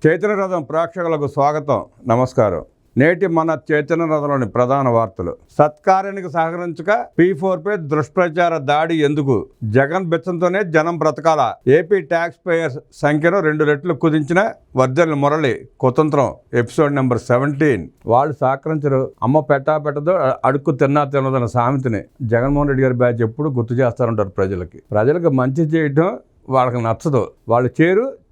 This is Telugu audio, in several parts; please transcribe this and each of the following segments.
చైతన్య రథం ప్రేక్షకులకు స్వాగతం, నమస్కారం. నేటి మన చైతన్య రథంలోని ప్రధాన వార్తలు. సత్కార్యానికి సహకరించక P4 పై దుష్ప్రచార దాడి ఎందుకు? జగన్ బెచ్చంతోనే జనం బ్రతకాల. ఏపీ ట్యాక్స్ పేయర్స్ సంఖ్యను 2 రెట్లు కుదించిన వర్జల్ మురళి కుతంత్రం ఎపిసోడ్ నెంబర్ 17. వాళ్ళు సహకరించరు, అమ్మ పెట్టదో అడుక్కు తిన్నదన్న సామెతని జగన్మోహన్ రెడ్డి గారి బ్యాచ్ ఎప్పుడు గుర్తు చేస్తారంటారు. ప్రజలకు మంచి చేయడం వాళ్ళకి నచ్చదు, వాళ్ళు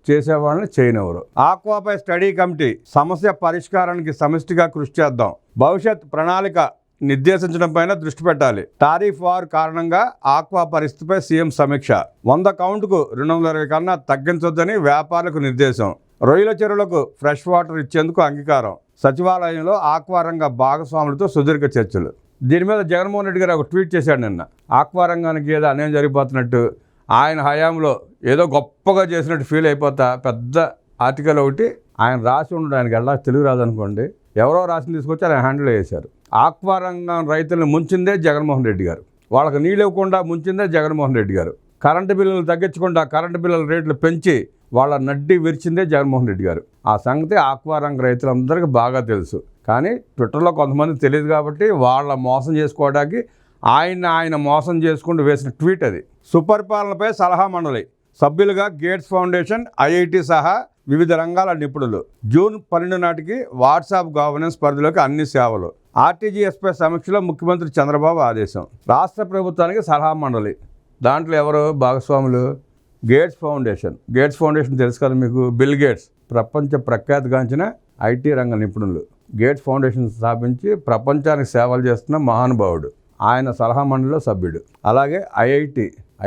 చేసేవాళ్ళని చేయనివ్వరు. ఆక్వాపై స్టడీ కమిటీ సమస్య పరిష్కారానికి సమిష్టిగా కృషి చేద్దాం. భవిష్యత్ ప్రణాళిక నిర్దేశించడం పైన దృష్టి పెట్టాలి. టారిఫ్ వార్ కారణంగా ఆక్వా పరిస్థితిపై సీఎం సమీక్ష. 100 కౌంటుకు 220 కన్నా తగ్గించొద్దని వ్యాపారులకు నిర్దేశం. రొయ్యల చెరువులకు ఫ్రెష్ వాటర్ ఇచ్చేందుకు అంగీకారం. సచివాలయంలో ఆక్వా రంగ భాగస్వాములతో సుదీర్ఘ చర్చలు. దీని మీద జగన్మోహన్ రెడ్డి గారు ఒక ట్వీట్ చేశాడు నిన్న. ఆక్వా రంగానికి ఏదో అన్యాయం జరిగిపోతున్నట్టు, ఆయన హయాంలో ఏదో గొప్పగా చేసినట్టు ఫీల్ అయిపోతా పెద్ద ఆర్టికల్ ఒకటి ఆయన రాసి ఉండడం. ఆయనకి ఎలా తెలుగు రాదనుకోండి, ఎవరో రాసిన తీసుకొచ్చి ఆయన హ్యాండిల్ చేశారు. ఆక్వా రంగం రైతులను ముంచిందే జగన్మోహన్ రెడ్డి గారు, వాళ్ళకి నీళ్ళు ఇవ్వకుండా ముంచిందే జగన్మోహన్ రెడ్డి గారు. కరెంటు బిల్లులు తగ్గించకుండా కరెంటు బిల్లుల రేట్లు పెంచి వాళ్ళ నడ్డి విరిచిందే జగన్మోహన్ రెడ్డి గారు. ఆ సంగతి ఆక్వా రంగ రైతులందరికీ బాగా తెలుసు. కానీ ట్విట్టర్లో కొంతమంది తెలియదు కాబట్టి వాళ్ళ మోసం చేసుకోవడానికి ఆయన మోసం చేసుకుంటూ వేసిన ట్వీట్ అది. సుపరిపాలనపై సలహా మండలి సభ్యులుగా గేట్స్ ఫౌండేషన్, ఐఐటి సహా వివిధ రంగాల నిపుణులు. జూన్ 12 నాటికి వాట్సాప్ గవర్నెన్స్ పరిధిలోకి అన్ని సేవలు. ఆర్టీజీఎస్పై సమీక్షలో ముఖ్యమంత్రి చంద్రబాబు ఆదేశం. రాష్ట్ర ప్రభుత్వానికి సలహా మండలి, దాంట్లో ఎవరు భాగస్వాములు? గేట్స్ ఫౌండేషన్ తెలుసు కదా మీకు, బిల్ గేట్స్ ప్రపంచ ప్రఖ్యాతిగాంచిన ఐటీ రంగ నిపుణులు. గేట్స్ ఫౌండేషన్ స్థాపించి ప్రపంచానికి సేవలు చేస్తున్న మహానుభావుడు, ఆయన సలహా మండలిలో సభ్యుడు. అలాగే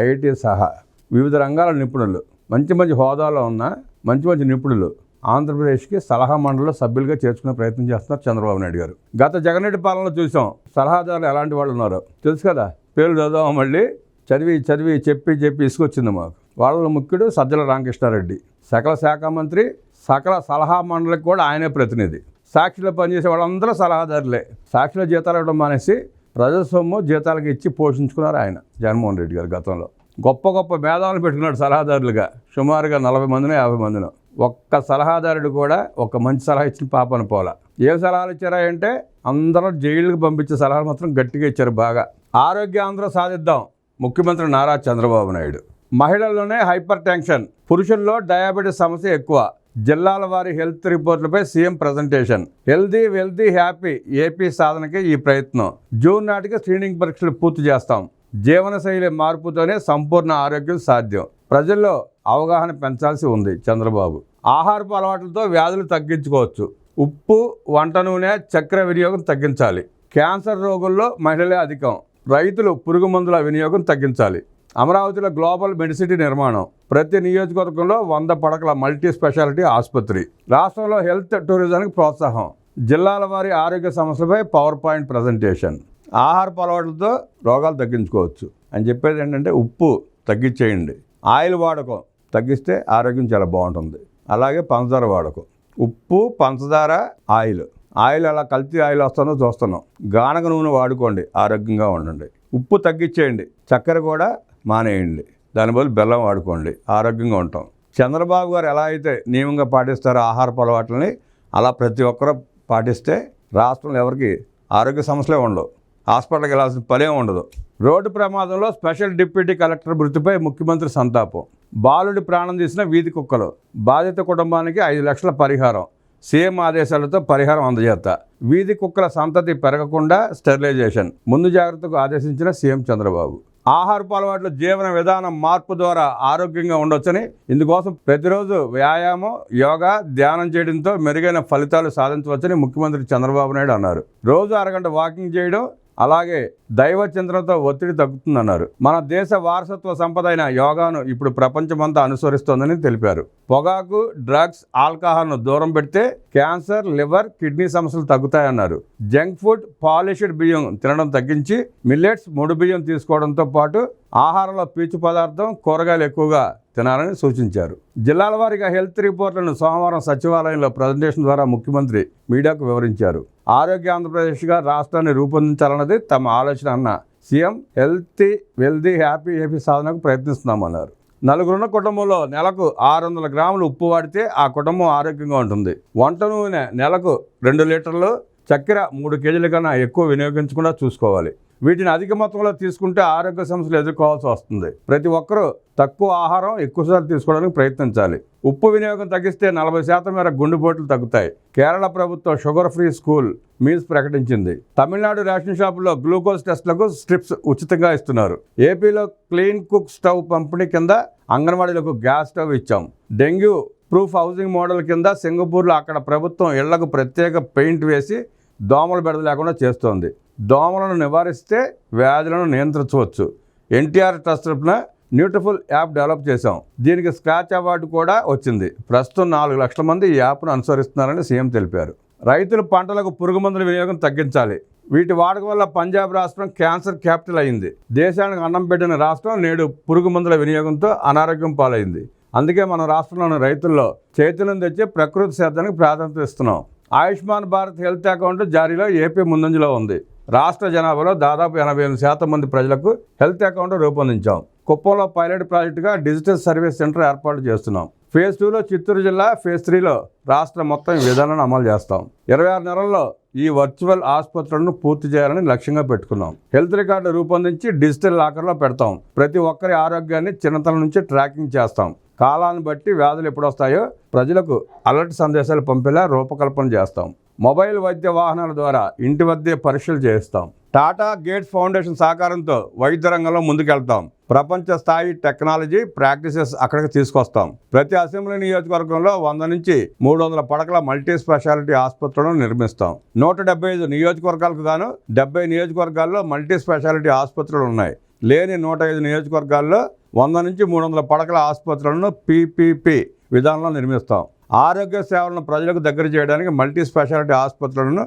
ఐఐటి సహా వివిధ రంగాల నిపుణులు, మంచి హోదాలో ఉన్న మంచి నిపుణులు ఆంధ్రప్రదేశ్కి సలహా మండలిలో సభ్యులుగా చేర్చుకునే ప్రయత్నం చేస్తున్నారు చంద్రబాబు నాయుడు గారు. గత జగన్ రెడ్డి పాలనలో చూసాం సలహాదారులు ఎలాంటి వాళ్ళు ఉన్నారో తెలుసు కదా. పేర్లు చదవం, మళ్ళీ చదివి చెప్పి ఇసుకొచ్చింది మాకు. వాళ్ళ ముఖ్యుడు సజ్జల రామకృష్ణారెడ్డి, సకల శాఖ మంత్రి, సకల సలహా మండలికి కూడా ఆయనే ప్రతినిధి. సాక్షిలో పనిచేసే వాళ్ళందరూ సలహాదారులే. సాక్షిలో జీతాలు ఇవ్వడం మానేసి ప్రజల సొమ్ము జీతాలకు ఇచ్చి పోషించుకున్నారు ఆయన జగన్మోహన్ రెడ్డి గారు. గతంలో గొప్ప మేధావులు పెట్టుకున్నాడు సలహాదారులుగా, సుమారుగా 40 మందినో 50 మందినో. ఒక్క సలహాదారుడు కూడా ఒక మంచి సలహా ఇచ్చిన పాపను పోలా. ఏం సలహాలు ఇచ్చారా అంటే అందరూ జైలుకి పంపించే సలహాలు మాత్రం గట్టిగా ఇచ్చారు బాగా. ఆరోగ్యాంధ్ర సాధిద్దాం ముఖ్యమంత్రి నారా చంద్రబాబు నాయుడు. మహిళల్లోనే హైపర్ టెన్షన్, పురుషుల్లో డయాబెటీస్ సమస్య ఎక్కువ. జిల్లాల వారి హెల్త్ రిపోర్టులపై CM presentation. Healthy wealthy happy AP సాధనకి ఈ ప్రయత్నం. జూన్ నాటికి స్క్రీనింగ్ పరీక్షలు పూర్తి చేస్తాం. జీవనశైలి మార్పుతోనే సంపూర్ణ ఆరోగ్యం సాధ్యం. ప్రజల్లో అవగాహన పెంచాల్సి ఉంది చంద్రబాబు. ఆహారపు అలవాట్లతో వ్యాధులు తగ్గించుకోవచ్చు. ఉప్పు, వంట నూనె, చక్కెర వినియోగం తగ్గించాలి. క్యాన్సర్ రోగుల్లో మహిళలే అధికం. రైతులు పురుగు మందుల వినియోగం తగ్గించాలి. అమరావతిలో గ్లోబల్ మెడిసిటీ నిర్మాణం. ప్రతి నియోజకవర్గంలో 100 పడకల మల్టీ స్పెషాలిటీ ఆసుపత్రి. రాష్ట్రంలో హెల్త్ టూరిజంకి ప్రోత్సాహం. జిల్లాల వారి ఆరోగ్య సమస్యలపై పవర్ పాయింట్ ప్రజెంటేషన్. ఆహారపు అలవాట్లతో రోగాలు తగ్గించుకోవచ్చు అని చెప్పేది ఏంటంటే ఉప్పు తగ్గించేయండి, ఆయిల్ వాడకం తగ్గిస్తే ఆరోగ్యం చాలా బాగుంటుంది. అలాగే పంచదార వాడకం. ఉప్పు, పంచదార, ఆయిల్ అలా కల్తీ ఆయిల్ వస్తుందో చూస్తున్నాం. గానక నూనె వాడుకోండి, ఆరోగ్యంగా ఉండండి. ఉప్పు తగ్గించేయండి, చక్కెర కూడా మానేయండి, దాని బదులు బెల్లం వాడుకోండి, ఆరోగ్యంగా ఉంటాం. చంద్రబాబు గారు ఎలా అయితే నియమంగా పాటిస్తారో ఆహారపు అలవాట్లని, అలా ప్రతి ఒక్కరూ పాటిస్తే రాష్ట్రంలో ఎవరికి ఆరోగ్య సమస్యలే ఉండవు, హాస్పిటల్కి వెళ్ళాల్సిన పనే ఉండదు. రోడ్డు ప్రమాదంలో స్పెషల్ డిప్యూటీ కలెక్టర్ మృతిపై ముఖ్యమంత్రి సంతాపం. బాలుడి ప్రాణం తీసిన వీధి కుక్కలు. బాధిత కుటుంబానికి 5 లక్షల పరిహారం. సీఎం ఆదేశాలతో పరిహారం అందజేత. వీధి కుక్కల సంతతి పెరగకుండా స్టెరిలైజేషన్. ముందు జాగ్రత్తకు ఆదేశించిన సీఎం చంద్రబాబు. ఆహారపు అలవాట్ల జీవన విధానం మార్పు ద్వారా ఆరోగ్యంగా ఉండొచ్చని, ఇందుకోసం ప్రతిరోజు వ్యాయామం, యోగా, ధ్యానం చేయడంతో మెరుగైన ఫలితాలు సాధించవచ్చని ముఖ్యమంత్రి చంద్రబాబు నాయుడు అన్నారు. రోజు అరగంట వాకింగ్ చేయడం, అలాగే దైవ చింతనతో ఒత్తిడి తగ్గుతుందన్నారు. మన దేశ వారసత్వ సంపద అయిన యోగాను ఇప్పుడు ప్రపంచమంతా అనుసరిస్తోందని తెలిపారు. పొగాకు, డ్రగ్స్, ఆల్కహాల్ను దూరం పెడితే క్యాన్సర్, లివర్, కిడ్నీ సమస్యలు తగ్గుతాయన్నారు. జంక్ ఫుడ్, పాలిష్డ్ బియ్యం తినడం తగ్గించి మిల్లెట్స్, ముడి బియ్యం తీసుకోవడంతో పాటు ఆహారంలో పీచు పదార్థం, కూరగాయలు ఎక్కువగా తినాలని సూచించారు. జిల్లాల వారీగా హెల్త్ రిపోర్టులను సోమవారం సచివాలయంలో ప్రజెంటేషన్ ద్వారా ముఖ్యమంత్రి మీడియాకు వివరించారు. ఆరోగ్య ఆంధ్రప్రదేశ్గా రాష్ట్రాన్ని రూపొందించాలన్నది తమ ఆలోచన అన్న CM healthy wealthy happy AP సాధనకు ప్రయత్నిస్తున్నామన్నారు. నలుగురున్న కుటుంబంలో నెలకు 600 గ్రాములు ఉప్పు వాడితే ఆ కుటుంబం ఆరోగ్యంగా ఉంటుంది. వంట నూనె నెలకు 2 లీటర్లు, చక్కెర 3 కేజీల కన్నా ఎక్కువ వినియోగించకుండా చూసుకోవాలి. వీటిని అధిక మొత్తంలో తీసుకుంటే ఆరోగ్య సమస్యలు ఎదుర్కోవాల్సి వస్తుంది. ప్రతి ఒక్కరూ తక్కువ ఆహారం ఎక్కువసార్లు తీసుకోవడానికి ప్రయత్నించాలి. ఉప్పు వినియోగం తగ్గిస్తే 40% మేర గుండెపోట్లు తగ్గుతాయి. కేరళ ప్రభుత్వం షుగర్ ఫ్రీ స్కూల్ మీల్స్ ప్రకటించింది. తమిళనాడు రేషన్ షాపుల్లో గ్లూకోజ్ టెస్టులకు స్ట్రిప్స్ ఉచితంగా ఇస్తున్నారు. ఏపీలో క్లీన్ కుక్ స్టవ్ పంపిణీ కింద అంగన్వాడీలకు గ్యాస్ స్టవ్ ఇచ్చాం. డెంగ్యూ ప్రూఫ్ హౌసింగ్ మోడల్ కింద సింగపూర్లో అక్కడ ప్రభుత్వం ఇళ్లకు ప్రత్యేక పెయింట్ వేసి దోమల బెడద లేకుండా చేస్తోంది. దోమలను నివారిస్తే వ్యాధులను నియంత్రించవచ్చు. ఎన్టీఆర్ ట్రస్ట్ తరపున న్యూట్రిఫుల్ యాప్ డెవలప్ చేశాం. దీనికి స్క్రాచ్ అవార్డు కూడా వచ్చింది. ప్రస్తుతం 4 లక్షల మంది ఈ యాప్ను అనుసరిస్తున్నారని సీఎం తెలిపారు. రైతులు పంటలకు పురుగు మందుల వినియోగం తగ్గించాలి. వీటి వాడకం వల్ల పంజాబ్ రాష్ట్రం క్యాన్సర్ క్యాపిటల్ అయింది. దేశానికి అన్నం పెట్టిన రాష్ట్రం నేడు పురుగు మందుల వినియోగంతో అనారోగ్యం పాలైంది. అందుకే మన రాష్ట్రంలోని రైతుల్లో చైతన్యం తెచ్చి ప్రకృతి సేద్యానికి ప్రాధాన్యత ఇస్తున్నాం. ఆయుష్మాన్ భారత్ హెల్త్ అకౌంట్ జారీలో ఏపీ ముందంజలో ఉంది. రాష్ట్ర జనాభాలో దాదాపు 88% మంది ప్రజలకు హెల్త్ అకౌంట్ రూపొందించాం. కుప్పంలో పైలట్ ప్రాజెక్టుగా డిజిటల్ సర్వీస్ సెంటర్ ఏర్పాటు చేస్తున్నాం. ఫేజ్ 2లో చిత్తూరు జిల్లా, ఫేజ్ 3లో రాష్ట్రం మొత్తం ఈ విధానాన్ని అమలు చేస్తాం. 26 నెలల్లో ఈ వర్చువల్ ఆసుపత్రులను పూర్తి చేయాలని లక్ష్యంగా పెట్టుకున్నాం. హెల్త్ రికార్డు రూపొందించి డిజిటల్ లాకర్లో పెడతాం. ప్రతి ఒక్కరి ఆరోగ్యాన్ని చిన్నతనం నుంచి ట్రాకింగ్ చేస్తాం. కాలాన్ని బట్టి వ్యాధులు ఎప్పుడు వస్తాయో ప్రజలకు అలర్ట్ సందేశాలు పంపేలా రూపకల్పన చేస్తాం. మొబైల్ వైద్య వాహనాల ద్వారా ఇంటి వద్దే పరీక్షలు చేయిస్తాం. టాటా గేట్స్ ఫౌండేషన్ సహకారంతో వైద్య రంగంలో ముందుకెళ్తాం. ప్రపంచ స్థాయి టెక్నాలజీ ప్రాక్టీసెస్ అక్కడికి తీసుకొస్తాం. ప్రతి అసెంబ్లీ నియోజకవర్గంలో 100 నుంచి 300 పడకల మల్టీ స్పెషాలిటీ ఆసుపత్రులను నిర్మిస్తాం. 175 నియోజకవర్గాలకు గాను 70 నియోజకవర్గాల్లో మల్టీ స్పెషాలిటీ ఆసుపత్రులు ఉన్నాయి. లేని 105 నియోజకవర్గాల్లో 100 నుంచి 300 పడకల ఆసుపత్రులను పీపీపీ విధానంలో నిర్మిస్తాం. ఆరోగ్య సేవలను ప్రజలకు దగ్గర చేయడానికి మల్టీ స్పెషాలిటీ ఆసుపత్రులను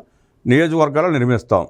నియోజకవర్గాల్లో నిర్మిస్తాం.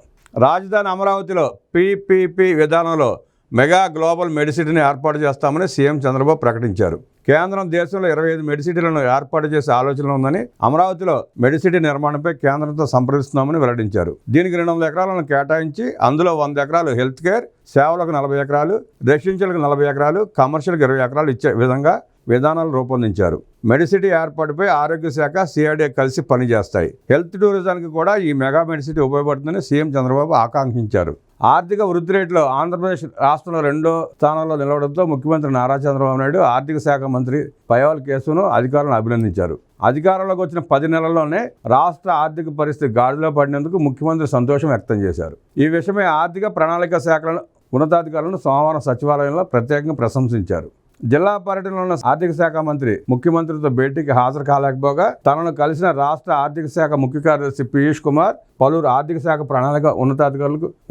రాజధాని అమరావతిలో పీపీపీ విధానంలో మెగా గ్లోబల్ మెడిసిటీని ఏర్పాటు చేస్తామని సీఎం చంద్రబాబు ప్రకటించారు. కేంద్రం దేశంలో 25 మెడిసిటీలను ఏర్పాటు చేసే ఆలోచన ఉందని, అమరావతిలో మెడిసిటీ నిర్మాణంపై కేంద్రంతో సంప్రదిస్తున్నామని వెల్లడించారు. దీనికి 200 ఎకరాలను కేటాయించి అందులో 100 ఎకరాలు హెల్త్ కేర్, సేవలకు 40 ఎకరాలు, రెసిడెన్షియల్కి 40 ఎకరాలు, కమర్షియల్కి 20 ఎకరాలు ఇచ్చే విధంగా విధానాలు రూపొందించారు. మెడిసిటీ ఏర్పాటుపై ఆరోగ్య శాఖ, సిఆర్డీఏ కలిసి పనిచేస్తాయి. హెల్త్ టూరిజానికి కూడా ఈ మెగా మెడిసిటీ ఉపయోగపడుతుందని సీఎం చంద్రబాబు ఆకాంక్షించారు. ఆర్థిక వృద్ధి రేటులో ఆంధ్రప్రదేశ్ రాష్ట్రంలో 2వ స్థానంలో నిలవడంతో ముఖ్యమంత్రి నారా చంద్రబాబు నాయుడు ఆర్థిక శాఖ మంత్రి పయ్యావుల కేశవ్ను అధికారులను అభినందించారు. అధికారంలోకి వచ్చిన 10 నెలల్లోనే రాష్ట్ర ఆర్థిక పరిస్థితి గాడిలో పడినందుకు ముఖ్యమంత్రి సంతోషం వ్యక్తం చేశారు. ఈ విషయమై ఆర్థిక ప్రణాళిక శాఖల ఉన్నతాధికారులను సోమవారం సచివాలయంలో ప్రత్యేకంగా ప్రశంసించారు. జిల్లా పర్యటనలో ఉన్న ఆర్థిక శాఖ మంత్రి ముఖ్యమంత్రితో భేటీకి హాజరు కాలేకపోగా తనను కలిసిన రాష్ట్ర ఆర్థిక శాఖ ముఖ్య కార్యదర్శి పీయూష్ కుమార్ పలువురు ఆర్థిక శాఖ ప్రణాళిక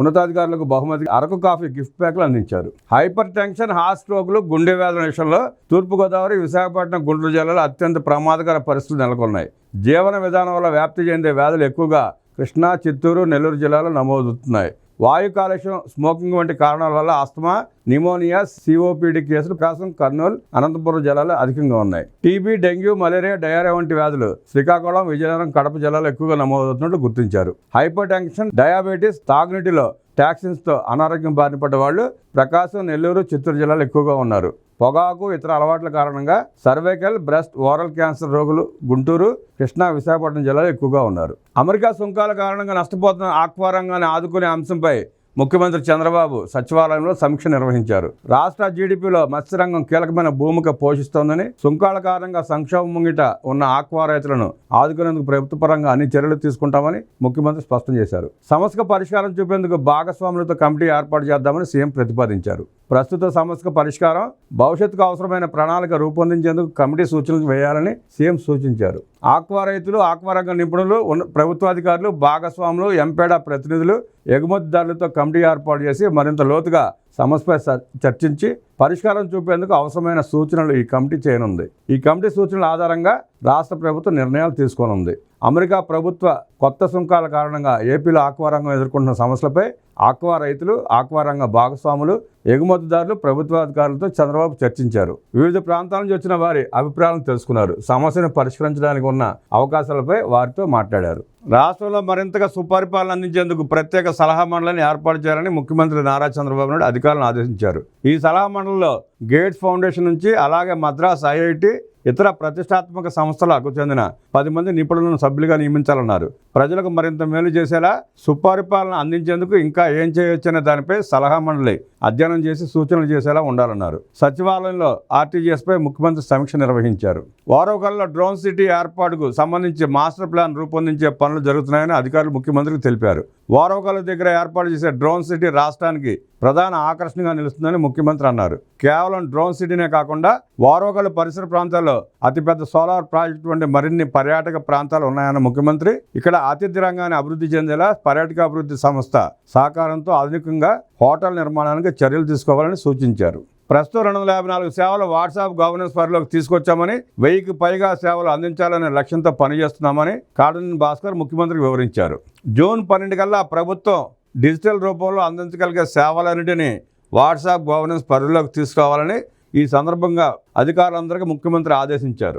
ఉన్నతాధికారులకు బహుమతి అరకు కాఫీ గిఫ్ట్ ప్యాక్లు అందించారు. హైపర్ టెన్షన్, హార్ట్ స్ట్రోక్లు, గుండె వ్యాధుల విషయంలో తూర్పుగోదావరి, విశాఖపట్నం, గుంటూరు జిల్లాలో అత్యంత ప్రమాదకర పరిస్థితులు నెలకొన్నాయి. జీవన విధానం వల్ల వ్యాప్తి చెందే వ్యాధులు ఎక్కువగా కృష్ణా, చిత్తూరు, నెల్లూరు జిల్లాలో నమోదవుతున్నాయి. వాయు కాలుష్యం, స్మోకింగ్ వంటి కారణాల వల్ల ఆస్తమా, నిమోనియా, సిఓపిడి కేసులు ప్రకాశం, కర్నూలు, అనంతపురం జిల్లాలో అధికంగా ఉన్నాయి. టీబీ, డెంగ్యూ, మలేరియా, డయేరియా వంటి వ్యాధులు శ్రీకాకుళం, విజయనగరం, కడప జిల్లాలో ఎక్కువగా నమోదవుతున్నట్లు గుర్తించారు. హైపర్ టెన్షన్, డయాబెటీస్, తాగునీటిలో టాక్సిన్స్తో అనారోగ్యం బారిన పడ్డ వాళ్ళు ప్రకాశం, నెల్లూరు, చిత్తూరు జిల్లాలో ఎక్కువగా ఉన్నారు. పొగాకు, ఇతర అలవాట్ల కారణంగా సర్వైకల్, బ్రెస్ట్, ఓరల్ క్యాన్సర్ రోగులు గుంటూరు, కృష్ణా, విశాఖపట్నం జిల్లాలో ఎక్కువగా ఉన్నారు. అమెరికా సుంకాల కారణంగా నష్టపోతున్న ఆక్వా రంగాన్ని ఆదుకునే అంశంపై ముఖ్యమంత్రి చంద్రబాబు సచివాలయంలో సమీక్ష నిర్వహించారు. రాష్ట్ర జీడీపీలో మత్స్యరంగం కీలకమైన భూమిక పోషిస్తోందని, సుంకాల కారణంగా సంక్షోభం ముంగిట ఉన్న ఆక్వా రైతులను ఆదుకునేందుకు ప్రభుత్వ పరంగా అన్ని చర్యలు తీసుకుంటామని ముఖ్యమంత్రి స్పష్టం చేశారు. సమస్యకు పరిష్కారం చూపేందుకు భాగస్వాములతో కమిటీ ఏర్పాటు చేద్దామని సీఎం ప్రతిపాదించారు. ప్రస్తుత సమస్యకు పరిష్కారం, భవిష్యత్తుకు అవసరమైన ప్రణాళిక రూపొందించేందుకు కమిటీ సూచనలు వేయాలని సీఎం సూచించారు. ఆక్వా రైతులు, ఆక్వా రంగ నిపుణులు, ప్రభుత్వాధికారులు, భాగస్వాములు, ఎంపేడా ప్రతినిధులు, ఎగుమతిదారులతో కమిటీ ఏర్పాటు చేసి మరింత లోతుగా సమస్యపై చర్చించి పరిష్కారం చూపేందుకు అవసరమైన సూచనలు ఈ కమిటీ చేయనుంది. ఈ కమిటీ సూచనల ఆధారంగా రాష్ట్ర ప్రభుత్వం నిర్ణయాలు తీసుకోనుంది. అమెరికా ప్రభుత్వ కొత్త సుంకాల కారణంగా ఏపీలో ఆక్వా రంగం ఎదుర్కొంటున్న సమస్యలపై ఆక్వా రైతులు, ఆక్వా రంగ భాగస్వాములు, ఎగుమతిదారులు, ప్రభుత్వాధికారులతో చంద్రబాబు చర్చించారు. వివిధ ప్రాంతాల నుంచి వచ్చిన వారి అభిప్రాయాలను తెలుసుకున్నారు. సమస్యను పరిష్కరించడానికి ఉన్న అవకాశాలపై వారితో మాట్లాడారు. రాష్ట్రంలో మరింతగా సుపరిపాలన అందించేందుకు ప్రత్యేక సలహా మండలిని ఏర్పాటు చేయాలని ముఖ్యమంత్రి నారా చంద్రబాబు నాయుడు అధికారులను ఆదేశించారు. ఈ సలహా మండలిలో గేట్స్ ఫౌండేషన్ నుంచి అలాగే మద్రాస్ ఐఐటి ఇతర ప్రతిష్టాత్మక సంస్థలకు చెందిన 10 మంది నిపుణులను సభ్యులుగా నియమించాలన్నారు. ప్రజలకు మరింత మేలు చేసేలా సుపరిపాలన అందించేందుకు ఇంకా ఏం చేయొచ్చనే దానిపై సలహా మండలి అధ్యయనం చేసి సూచనలు చేసేలా ఉండాలన్నారు. సచివాలయంలో ఆర్టీజీఎస్పై ముఖ్యమంత్రి సమీక్ష నిర్వహించారు. వారోకల్లో డ్రోన్ సిటీ ఏర్పాటుకు సంబంధించి మాస్టర్ ప్లాన్ రూపొందించే పనులు జరుగుతున్నాయని అధికారులు ముఖ్యమంత్రికి తెలిపారు. వారోకల దగ్గర ఏర్పాటు చేసే డ్రోన్ సిటీ రాష్ట్రానికి ప్రధాన ఆకర్షణగా నిలుస్తుందని ముఖ్యమంత్రి అన్నారు. కేవలం డ్రోన్ సిటీనే కాకుండా వారోకల పరిసర ప్రాంతాల్లో అతిపెద్ద సోలార్ ప్రాజెక్టు వంటి మరిన్ని పర్యాటక ప్రాంతాలు ఉన్నాయన్న ముఖ్యమంత్రి ఇక్కడ అతిథి రంగాన్ని అభివృద్ధి చెందేలా పర్యాటక అభివృద్ధి సంస్థ సహకారంతో ఆధునికంగా హోటల్ నిర్మాణానికి చర్యలు తీసుకోవాలని సూచించారు. ప్రస్తుతం 254 సేవలు వాట్సాప్ గవర్నెన్స్ పరిధిలోకి తీసుకొచ్చామని 1000కి పైగా సేవలు అందించాలనే లక్ష్యంతో పనిచేస్తున్నామని కాటన్ భాస్కర్ ముఖ్యమంత్రికి వివరించారు. జూన్ 12 కల్లా ప్రభుత్వం డిజిటల్ రూపంలో అందించగలిగే సేవలన్నింటినీ వాట్సాప్ గవర్నెన్స్ పరిధిలోకి తీసుకురావాలని ఈ సందర్భంగా అధికారులందరికీ ముఖ్యమంత్రి ఆదేశించారు.